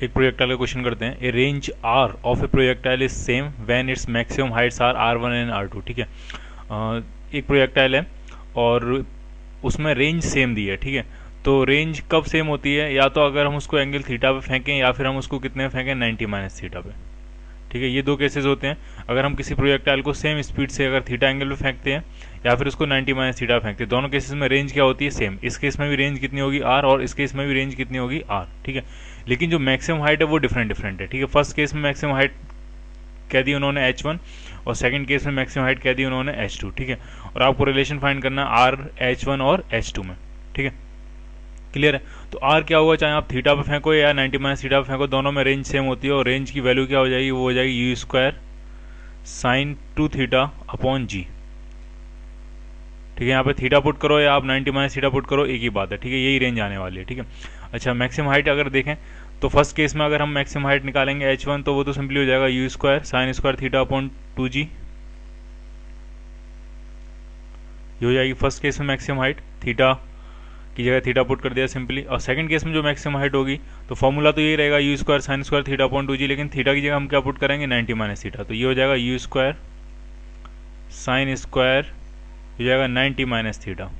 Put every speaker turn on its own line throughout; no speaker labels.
एक प्रोजेक्टाइल का क्वेश्चन करते हैं। A range R of a projectile is same when its maximum heights are R1 and R2। ठीक है, एक प्रोजेक्टाइल है और उसमें रेंज सेम दी है। ठीक है, तो रेंज कब सेम होती है? या तो अगर हम उसको एंगल थीटा पे फेंकें या फिर हम उसको कितने फेंकें 90 माइनस थीटा पे। ठीक है, ये दो केसेस होते हैं। अगर हम किसी प्रोजेक्टाइल को सेम स्पीड से अगर थीटा एंगल पे फेंकते हैं या फिर उसको 90 माइनस थीटा फेंकते हैं, दोनों केसेस में रेंज क्या होती है? सेम। इस केस में भी रेंज कितनी होगी? आर, और इस केस में भी रेंज कितनी होगी? आर। ठीक है, लेकिन जो मैक्सिमम हाइट है वो डिफरेंट है। ठीक है, फर्स्ट केस में मैक्सिमम हाइट कह दी उन्होंने H1 और सेकंड केस में मैक्सिमम हाइट कह दी उन्होंने H2। ठीक है, और आपको रिलेशन फाइंड करना है R H1 और H2 में। ठीक है, क्लियर है? तो R क्या होगा, चाहे आप थीटा पे फेंको या 90 माइनस थीटा पे फेंको, दोनों में रेंज सेम होती है और रेंज की वैल्यू क्या हो जाएगी? वो हो जाएगी U square sine 2 theta upon G. ठीक है, यहाँ पे थीटा पुट करो या आप 90 माइनस थीटा पुट करो, एक ही बात है। ठीक है, यही रेंज आने वाली है। ठीक है, अच्छा मैक्सिमम हाइट अगर देखें तो फर्स्ट केस में अगर हम मैक्सिमम हाइट निकालेंगे H1 तो वो तो सिंपली हो जाएगा you square sine square theta upon 2g। ये हो जाएगी फर्स्ट केस में मैक्सिमम हाइट, थीटा की जगह थीटा पुट कर दिया सिंपली। और सेकंड केस में जो मैक्सिमम हाइट होगी तो फॉर्मूला तो यही रहेगा you square sine square theta upon 2g, लेकिन थीटा की जगह हम क्या पुट करेंगे? 90 माइनस थीटा। तो ये हो जाएगा यू स्क्वायर साइन स्क्वायर हो जाएगा 90 माइनस थीटा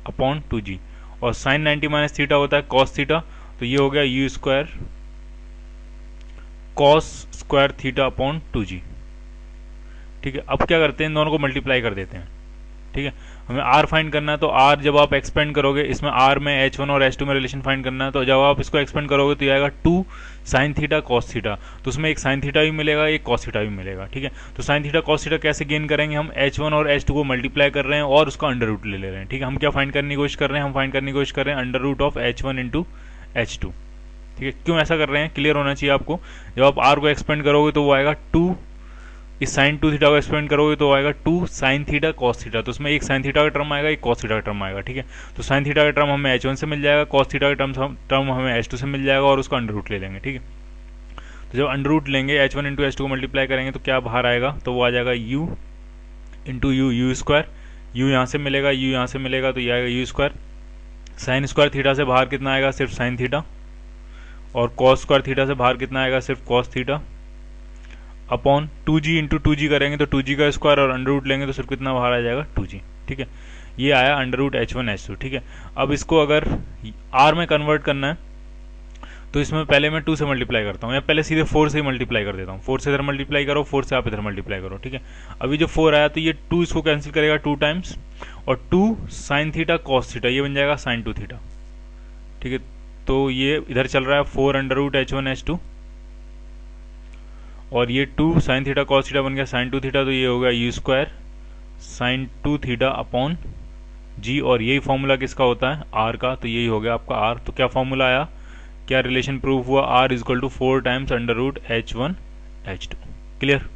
अपॉन 2g, और साइन 90 माइनस थीटा होता है कॉस थीटा, तो ये हो गया U square cos square theta upon 2g। ठीक है, अब क्या करते हैं? इन दोनों को मल्टीप्लाई कर देते हैं। ठीक है, हमें आर फाइंड करना है, तो आर जब आप एक्सपेंड करोगे, इसमें आर में H1 और H2 में रिलेशन फाइंड करना है, तो जब आप इसको एक्सपेंड करोगे तो ये आएगा 2 साइन थीटा कॉस थीटा। तो उसमें एक साइन थीटा भी मिलेगा, एक कॉस थीटा भी मिलेगा। ठीक है, तो साइन थीटा कॉस थीटा कैसे गेन करेंगे? हम H1 और H2 को मल्टीप्लाई कर रहे हैं और उसका अंडर रूट ले रहे हैं। ठीक है, हम क्या फाइंड करने की कोशिश कर रहे हैं? हम फाइंड करने की कोशिश कर रहे हैं under root of H1 into H2। ठीक है, क्यों ऐसा कर रहे हैं? क्लियर होना चाहिए आपको। जब आप आर को एक्सपेंड करोगे तो वो आएगा 2, इस साइन 2 थीटा को एक्सपेंड करोगे तो आएगा 2 साइन थीटा कॉस थीटा। तो उसमें एक साइन थीटा का टर्म आएगा, एक कॉस थीटा का टर्म आएगा। ठीक है, तो साइन थीटा का टर्म हमें H1 से मिल जाएगा, कॉस थीटा का टर्म हमें H2 से मिल जाएगा और उसका अंडर रूट ले लेंगे। ठीक है, तो जब अंडर रूट लेंगे H1 इंटू H2 को मल्टीप्लाई करेंगे तो क्या बाहर आएगा? तो वो आ जाएगा u into you square. You यहाँ से मिलेगा, यू यहाँ से मिलेगा, तो ये आएगा you square sine square theta से बाहर कितना आएगा? सिर्फ साइन थीटा, और कॉस स्क्वायर थीटा से बाहर कितना आएगा? सिर्फ cos theta upon 2g into 2g करेंगे तो 2g का स्क्वायर और अंडर रूट लेंगे तो सिर्फ कितना बाहर आ जाएगा? 2g। ठीक है, ये आया अंडर रूट H1 H2। ठीक है, अब इसको अगर R में कन्वर्ट करना है तो इसमें पहले मैं 2 से मल्टीप्लाई करता हूँ, या पहले सीधे 4 से ही मल्टीप्लाई कर देता हूँ। 4 से इधर मल्टीप्लाई करो, 4 से आप इधर मल्टीप्लाई करो। ठीक है, अभी जो 4 आया तो ये 2 इसको कैंसिल करेगा 2 टाइम्स, और 2 साइन थीटा कॉस थीटा, ये बन जाएगा साइन 2 थीटा। ठीक है, तो ये इधर चल रहा है 4 अंडर रूट H1 H2, और ये 2 साइन थीटा कॉस थीटा बन गया साइन 2 थीटा, तो ये हो गया U square sine 2 theta upon G, और यही फॉर्मूला किसका होता है? आर का। तो यही हो गया आपका आर। तो क्या फॉर्मूला आया, क्या रिलेशन प्रूव हुआ? R is equal to 4 times under root H1 H2। Clear?